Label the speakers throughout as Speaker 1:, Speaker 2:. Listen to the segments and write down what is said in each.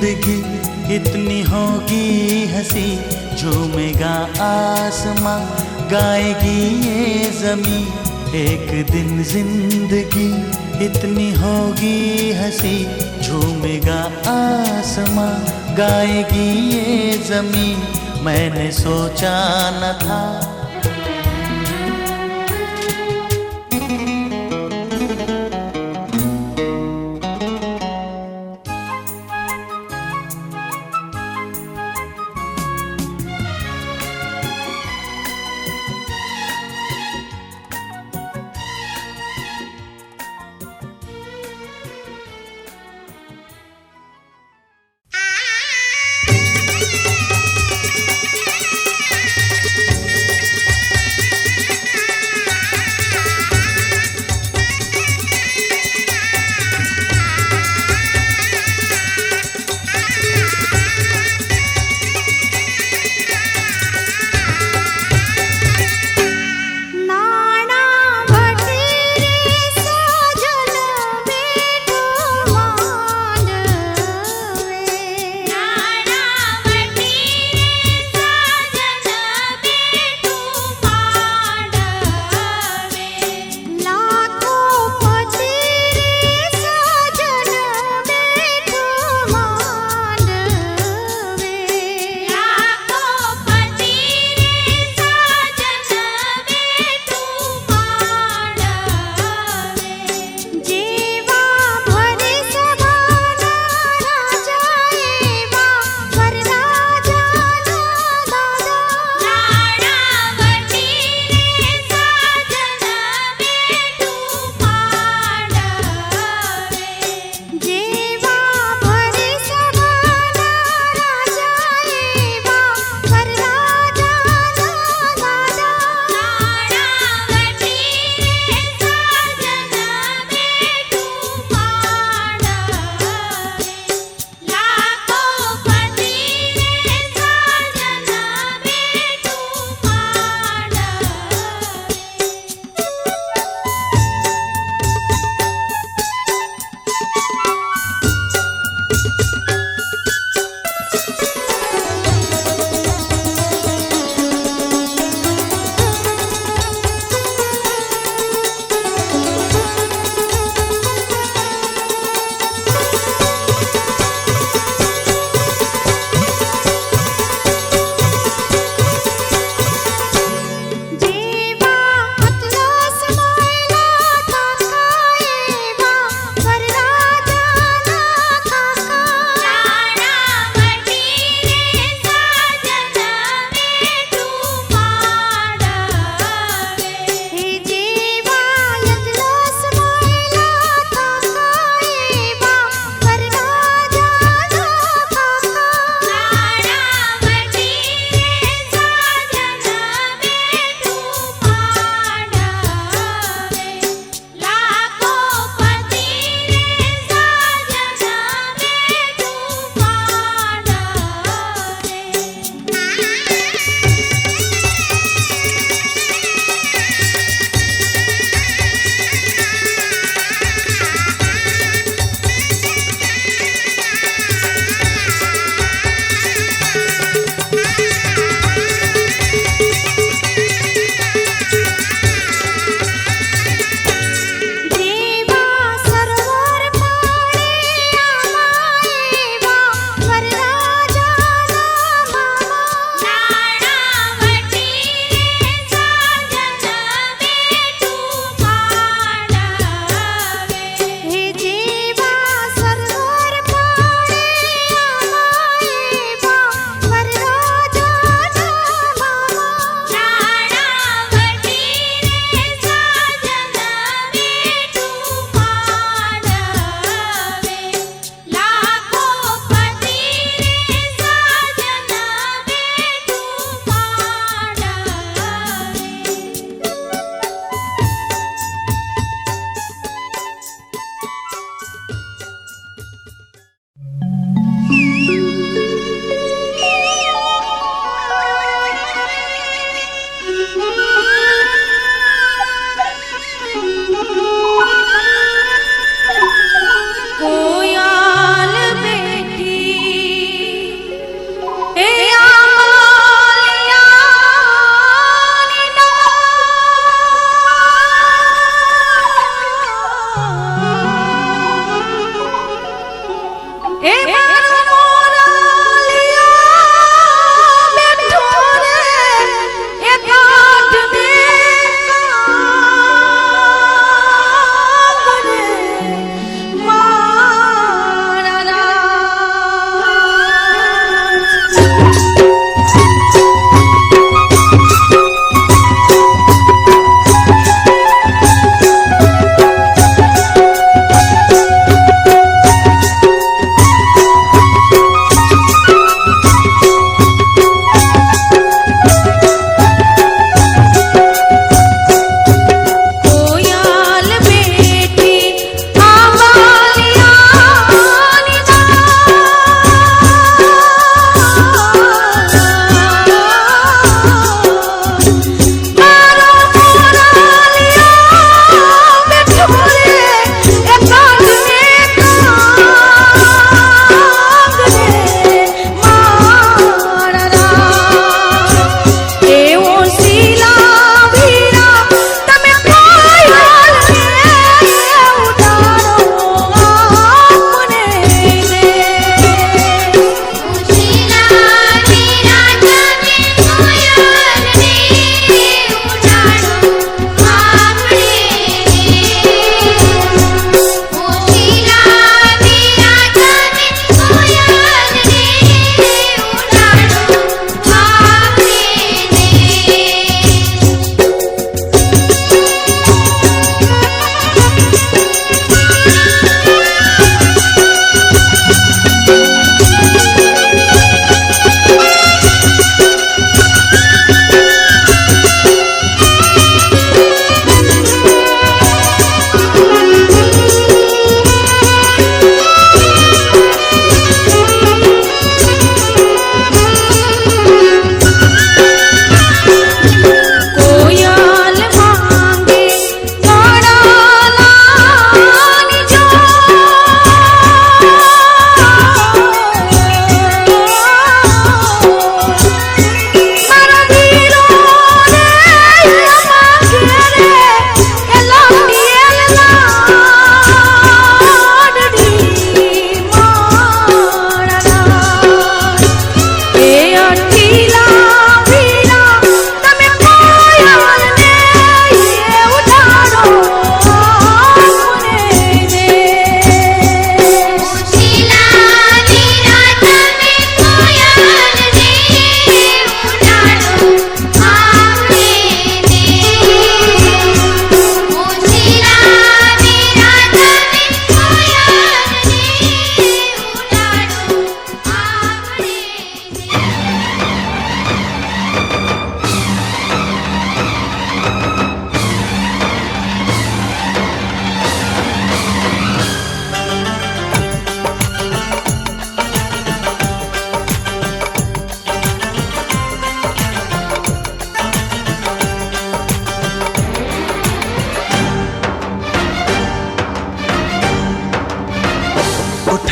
Speaker 1: जिंदगी इतनी होगी हंसी, झूमेगा आसमां, गाएगी ये ज़मीं। एक दिन जिंदगी इतनी होगी हंसी, झूमेगा आसमां, गाएगी ये ज़मीं। मैंने सोचा न था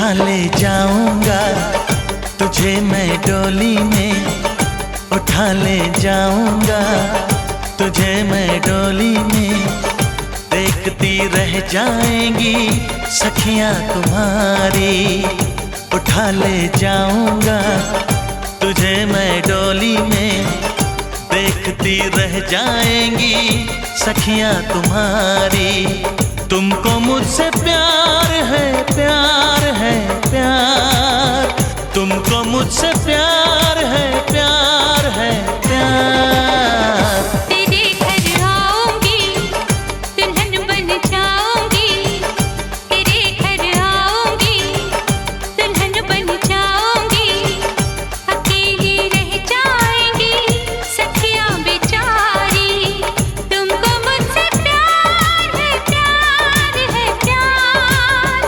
Speaker 1: उठा ले जाऊंगा तुझे मैं डोली में, उठा ले जाऊंगा तुझे मैं डोली में। देखती रह जाएंगी सखियां तुम्हारी, उठा ले जाऊंगा तुझे मैं डोली में। देखती रह जाएंगी सखियां तुम्हारी। तुमको मुझसे प्यार है, प्यार है, प्यार। तुमको मुझसे प्यार है, प्यार है, प्यार।
Speaker 2: तेरे घर आऊंगी, दुल्हन बन जाऊंगी। तेरे घर आऊंगी, दुल्हन बन जाऊंगी। अकेली रह जाएंगी सखियां बेचारी। तुमको मुझसे प्यार है, प्यार है, प्यार।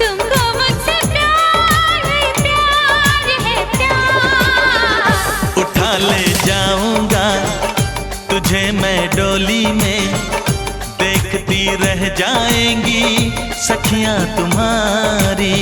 Speaker 2: तुमको मुझसे प्यार है, प्यार है, प्यार।
Speaker 1: उठा ले जाऊंगा तुझे मैं डोली में। देखती रह जाएंगी सखियां तुम्हारी।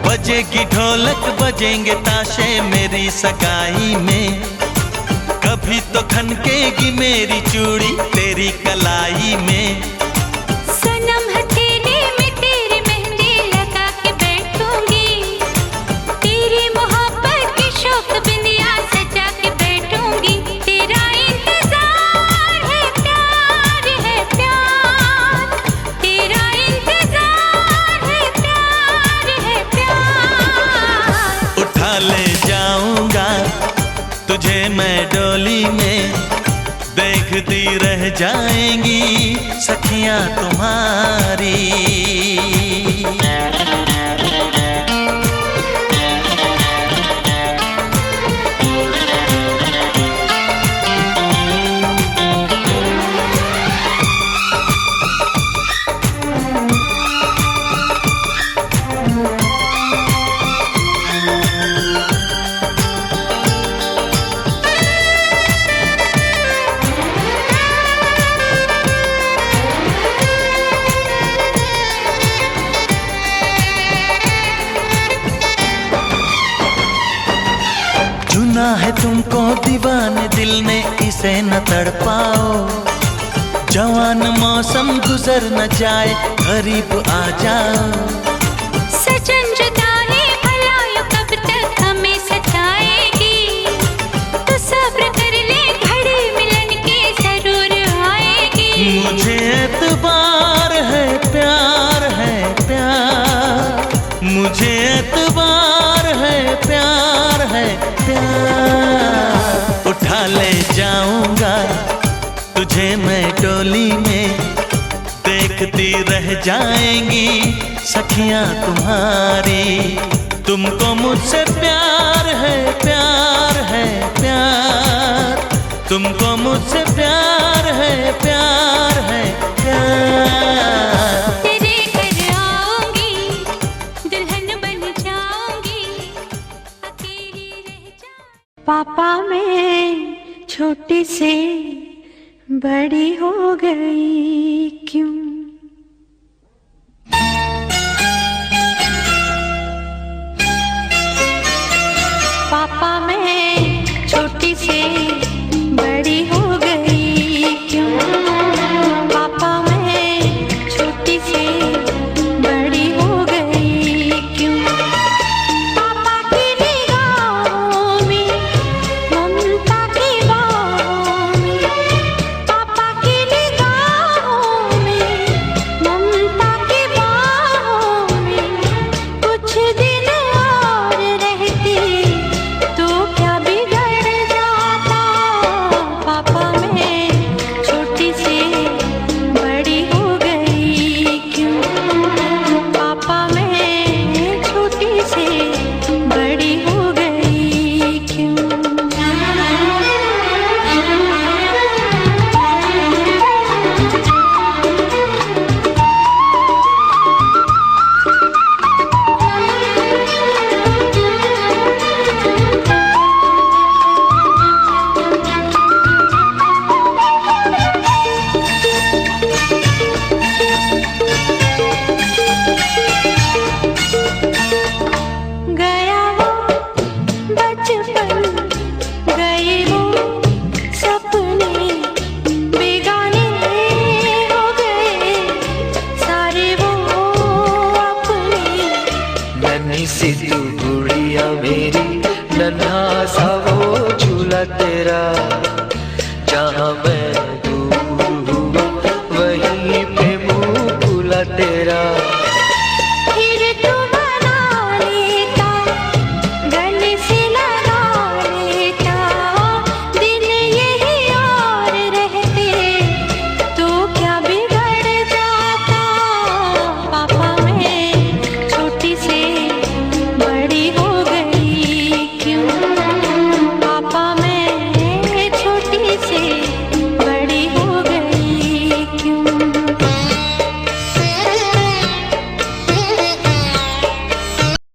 Speaker 1: बजेगी ढोलक बजेंगे ताशे मेरी सगाई में। कभी तो खनकेगी मेरी चूड़ी तेरी कलाई में।
Speaker 2: सनम हथेली में तेरी मेहंदी लगा के बैठूंगी। तेरी मोहब्बत की शौक बिंदिया सजा के बैठूंगी। तेरा इंतजार है, प्यार है, प्यार। तेरा इंतजार है, प्यार है, प्यार।
Speaker 1: उठा ले जाऊंगा तुझे मैं डोली में। देखती रह जाएंगी सखियां तुम्हारी। चुना है तुमको दीवाने दिल ने, इसे न तड़पाओ। जवान मौसम गुजर न जाए, करीब आ जाओ।
Speaker 2: सजन जुदाई भला यो कब तक हमें सताएगी। तो सब्र कर ले, घड़ी मिलन की जरूर आएगी।
Speaker 1: मुझे एतबार है, प्यार है, प्यार। मुझे एतबार है, प्यार है, प्यार। उठा ले जाऊंगा तुझे मैं डोली में। देखती रह जाएंगी सखियां तुम्हारी। तुमको मुझसे प्यार है, प्यार है, प्यार। तुमको मुझसे प्यार है, प्यार है, प्यार।
Speaker 2: तेरे घर आऊंगी, दुल्हन बन जाऊंगी। अकेली रह जाऊंगी।
Speaker 3: पापा मैं छोटी से बड़ी हो गई क्यों? पापा मैं छोटी से बड़ी हो गई क्यों? पापा मैं छोटी से बड़ी हो गई क्यों? पापा की निगाहों में ममता की बाहों में, पापा की निगाहों में
Speaker 4: नन्ही सी तू गुड़िया मेरी, नन्हा सा वो झूला तेरा, जहाँ मैं